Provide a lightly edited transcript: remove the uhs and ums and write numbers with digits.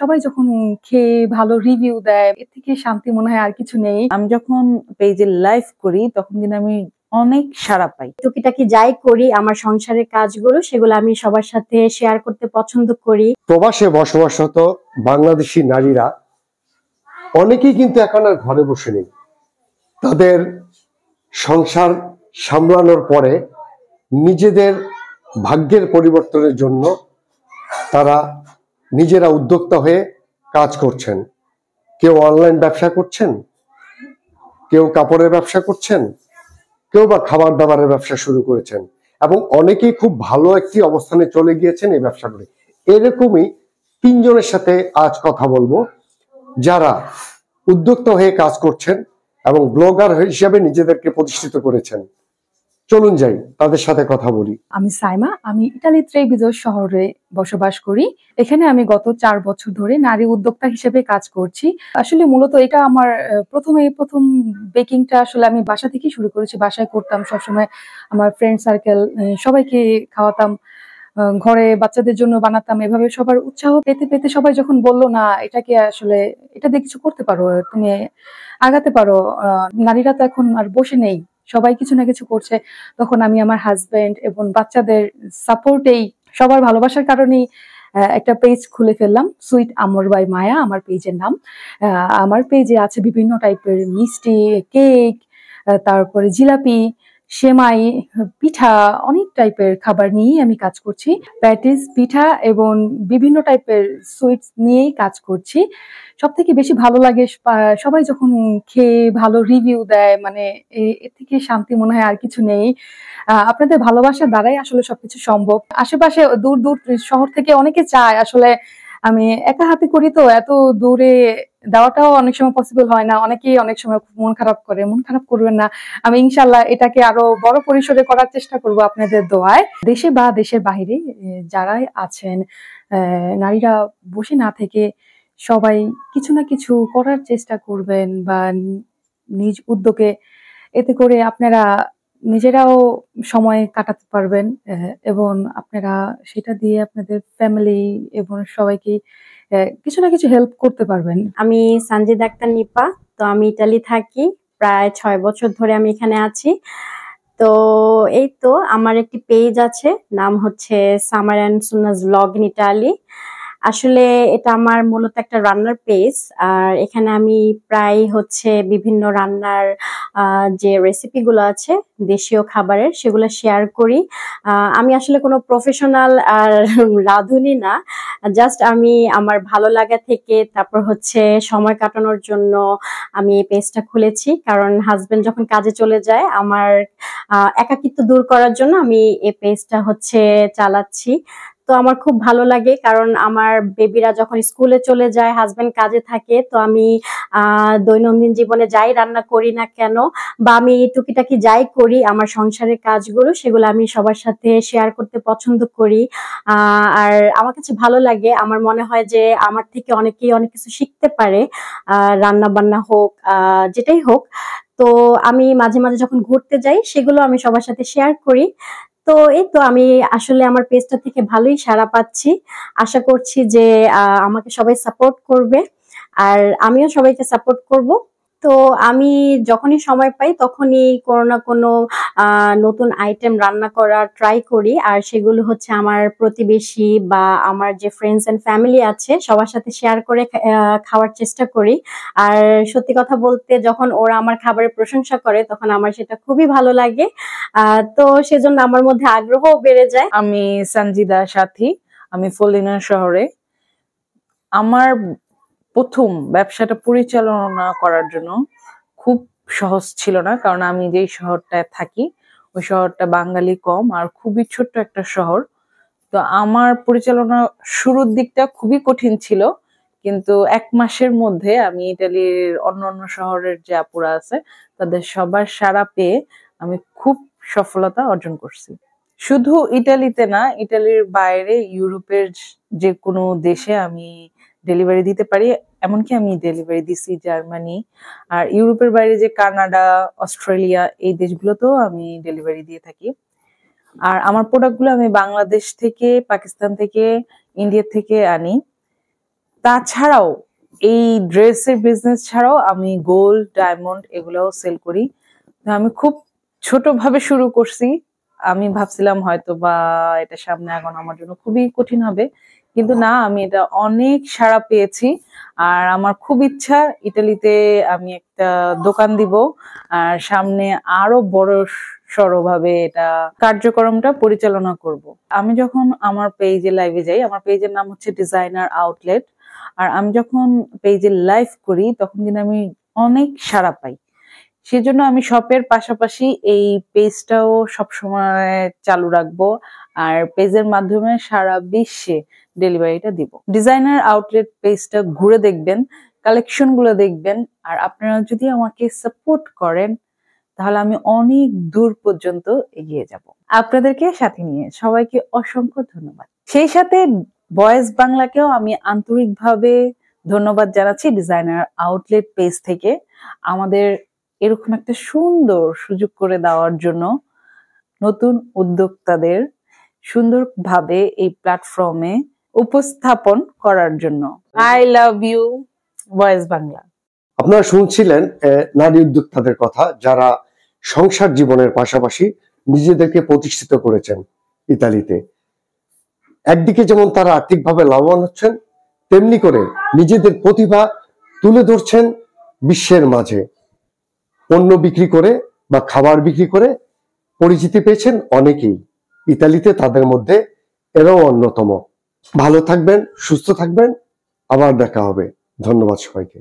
সবাই যখন খেয়ে ভালো রিভিউ দেয়, এর থেকে শান্তি মনে হয় আর কিছু নেই। আমি যখন পেজে লাইভ করি তখন কিন্তু আমি অনেক সাড়া পাই। টুকিটাকি যাই করি আমার সংসারের কাজগুলো সেগুলো আমি সবার সাথে শেয়ার করতে পছন্দ করি। প্রবাসে বসবাসরত বাংলাদেশি নারীরা অনেকেই কিন্তু এখন আর ঘরে বসে নেই। তাদের সংসার সামলানোর পরে নিজেদের ভাগ্যের পরিবর্তনের জন্য তারা নিজেরা উদ্যোক্তা হয়ে কাজ করছেন। কেউ অনলাইন ব্যবসা করছেন, কেউ কাপড়ের ব্যবসা করছেন, কেউ বা খাবার দাবারের ব্যবসা শুরু করেছেন এবং অনেকেই খুব ভালো একটি অবস্থানে চলে গিয়েছেন এই ব্যবসা করে। এরকমই তিনজনের সাথে আজ কথা বলবো যারা উদ্যোক্তা হয়ে কাজ করছেন এবং ব্লগার হিসেবে নিজেদেরকে প্রতিষ্ঠিত করেছেন। চলুন যাই তাদের সাথে কথা বলি। আমি সাইমা, আমি ইতালির ত্রেবিজো শহরে বসবাস করি। এখানে আমি গত 4 বছর ধরে নারী উদ্যোক্তা হিসেবে কাজ করছি। আসলে মূলত এটা আমার প্রথম বেকিংটা আসলে আমি বাসা থেকেই শুরু করেছি। বাসায় করতাম সবসময়, আমার ফ্রেন্ড সার্কেল সবাইকে খাওয়াতাম, ঘরে বাচ্চাদের জন্য বানাতাম। এভাবে সবার উৎসাহ পেতে পেতে সবাই যখন বললো না এটাকে আসলে এটা দিয়ে কিছু করতে পারো, তুমি আগাতে পারো, নারীরা তো এখন আর বসে নেই, সবাই কিছু না কিছু করছে, তখন আমি আমার হাজবেন্ড এবং বাচ্চাদের সাপোর্টেই সবার ভালোবাসার কারণেই একটা পেজ খুলে ফেললাম। সুইট আমর বাই মায়া আমার পেজের নাম। আমার পেজে আছে বিভিন্ন টাইপের মিষ্টি, কেক, তারপরে জিলাপি, সেমাই, পিঠা, অনেক টাইপের খাবার নিয়েই আমি কাজ করছি। প্যাটিস, পিঠা এবং বিভিন্ন টাইপের সুইটস নিয়েই কাজ করছি। সব থেকে বেশি ভালো লাগে সবাই যখন খেয়ে ভালো রিভিউ দেয়, মানে এর থেকে শান্তি মনে হয় আর কিছু নেই। আপনাদের ভালোবাসার দ্বারাই আসলে সবকিছু সম্ভব। আশেপাশে দূর দূর শহর থেকে অনেকে চায়, আসলে আমি একা হাতে করি তো এত দূরে দেওয়াটাও অনেক সময় পসিবল হয় না। অনেকেই অনেক সময় মন খারাপ করে, মন খারাপ করবেন না। আমি ইনশাল্লাহ এটাকে আরো বড় পরিসরে করার চেষ্টা করব আপনাদের দোয়ায়। দেশে বা দেশের বাইরে যারাই আছেন, নারীরা বসে না থেকে সবাই কিছু না কিছু করার চেষ্টা করবেন বা নিজ উদ্যোগে, এতে করে আপনারা নিজেরাও সময় কাটাতে পারবেন এবং আপনারা সেটা দিয়ে আপনাদের ফ্যামিলি এবং সবাইকে কিছু না কিছু হেল্প করতে পারবেন। আমি সানজিদা আক্তার নিপা, তো আমি ইতালি থাকি, প্রায় 6 বছর ধরে আমি এখানে আছি। তো এই তো আমার একটি পেজ আছে, নাম হচ্ছে সামার অ্যান্ড সুনাস ব্লগ ইন ইটালি। আসলে এটা আমার মূলত একটা রান্নার পেজ, আর এখানে আমি প্রায় হচ্ছে বিভিন্ন রান্নার যে রেসিপিগুলো আছে দেশীয় খাবারের সেগুলো শেয়ার করি। আমি আসলে কোনো প্রফেশনাল আর রাঁধুনি না, জাস্ট আমি আমার ভালো লাগা থেকে তারপর হচ্ছে সময় কাটানোর জন্য আমি এই পেজটা খুলেছি। কারণ হাজবেন্ড যখন কাজে চলে যায়, আমার একাকিত্ব দূর করার জন্য আমি এই পেজটা হচ্ছে চালাচ্ছি। তো আমার খুব ভালো লাগে, কারণ আমার বেবিরা যখন স্কুলে চলে যায়, হাজবেন্ড কাজে থাকে, তো আমি দৈনন্দিন জীবনে যাই রান্না করি না কেন বা আমি টুকিটাকি যাই করি আমার সংসারের কাজগুলো সেগুলো আমি সবার সাথে শেয়ার করতে পছন্দ করি। আর আমার কাছে ভালো লাগে, আমার মনে হয় যে আমার থেকে অনেকেই অনেক কিছু শিখতে পারে, রান্না বান্না হোক, যেটাই হোক। তো আমি মাঝে মাঝে যখন ঘুরতে যাই সেগুলো আমি সবার সাথে শেয়ার করি। তো এই তো আমি আসলে আমার পেজটা থেকে ভালোই সাড়া পাচ্ছি। আশা করছি যে আমাকে সবাই সাপোর্ট করবে আর আমিও সবাইকে সাপোর্ট করব। তো আমি যখনই সময় পাই তখনই কোনো না কোনো নতুন আইটেম রান্না করার ট্রাই করি, আর সেগুলো হচ্ছে আমার প্রতিবেশী বা আমার যে ফ্রেন্ডস এন্ড ফ্যামিলি আছে সবার সাথে শেয়ার করে খাওয়ার চেষ্টা করি। আর সত্যি কথা বলতে যখন ওরা আমার খাবারের প্রশংসা করে তখন আমার সেটা খুবই ভালো লাগে। তো সেজন্য আমার মধ্যে আগ্রহ বেড়ে যায়। আমি সানজিদা সাথী, আমি ফলিনা শহরে। আমার প্রথম ব্যবসাটা পরিচালনা করার জন্য খুব সহজ ছিল না, কারণ আমি যেই শহরটায় থাকি ওই শহরটা বাঙালি কম আর খুবই ছোট্ট একটা শহর। তো আমার পরিচালনা শুরুর দিকটা খুবই কঠিন ছিল, কিন্তু 1 মাসের মধ্যে আমি ইটালির অন্যান্য শহরের যে আপুরা আছে তাদের সবার সাড়া পেয়ে আমি খুব সফলতা অর্জন করছি। শুধু ইটালিতে না, ইটালির বাইরে ইউরোপের যে কোনো দেশে আমি ডেলিভারি দিতে পারি। এমনকি আমি ডেলিভারি দিছি জার্মানি, আর ইউরোপের বাইরে যে কানাডা, অস্ট্রেলিয়া, এই দেশগুলোতেও আমি ডেলিভারি দিয়ে থাকি। আর আমার প্রোডাক্টগুলো আমি বাংলাদেশ থেকে, পাকিস্তান থেকে, ইন্ডিয়া থেকে আনি। তাছাড়াও এই ড্রেসের বিজনেস ছাড়াও আমি গোল্ড, ডায়মন্ড এগুলোও সেল করি। তো আমি খুব ছোটভাবে শুরু করছি। আমি ভাবছিলাম হয়তো বা এটা সামনে আগানো আমার জন্য খুবই কঠিন হবে, কিন্তু না, আমি এটা অনেক সাড়া পেয়েছি। আর আমার খুব ইচ্ছা ইতালিতে আমি একটা দোকান দিব, আর সামনে আরো বড় সড়ভাবে এটা কার্যক্রমটা পরিচালনা করব। আমি যখন আমার পেজে লাইভে যাই, আমার পেজের নাম হচ্ছে ডিজাইনার আউটলেট, আর আমি যখন পেজে লাইভ করি তখন কিন্তু আমি অনেক সাড়া পাই। সেজন্য আমি শপের পাশাপাশি এই পেজটাও সবসময় চালু রাখবো, আর পেজের মাধ্যমে সারা বিশ্বে ডেলিভারিটা দিব। ডিজাইনার আউটলেট পেজটা ঘুরে দেখবেন, কালেকশন গুলো দেখবেন, আর আপনারা যদি আমাকে সাপোর্ট করেন তাহলে আমি অনেক দূর পর্যন্ত এগিয়ে যাব আপনাদেরকে সাথে নিয়ে। সবাইকে অসংখ্য ধন্যবাদ। সেই সাথে ভয়েস বাংলাকেও আমি আন্তরিকভাবে ধন্যবাদ জানাচ্ছি ডিজাইনার আউটলেট পেজ থেকে আমাদের এরকম একটা সুন্দর সুযোগ করে দেওয়ার জন্য, নতুন উদ্যোক্তাদের সুন্দরভাবে এই প্ল্যাটফর্মে উপস্থাপন করার জন্য। I love you Voice Bangla. আপনারা শুনছিলেন নারী উদ্যোক্তাদের কথা, যারা সংসার জীবনের পাশাপাশি নিজেদেরকে প্রতিষ্ঠিত করেছেন ইতালিতে। একদিকে যেমন তারা আর্থিকভাবে লাভবান হচ্ছেন, তেমনি করে নিজেদের প্রতিভা তুলে ধরছেন বিশ্বের মাঝে। পণ্য বিক্রি করে বা খাবার বিক্রি করে পরিচিতি পেয়েছেন অনেকেই ইতালিতে, তাদের মধ্যে এরাও অন্যতম। ভালো থাকবেন, সুস্থ থাকবেন, আবার দেখা হবে। ধন্যবাদ সবাইকে।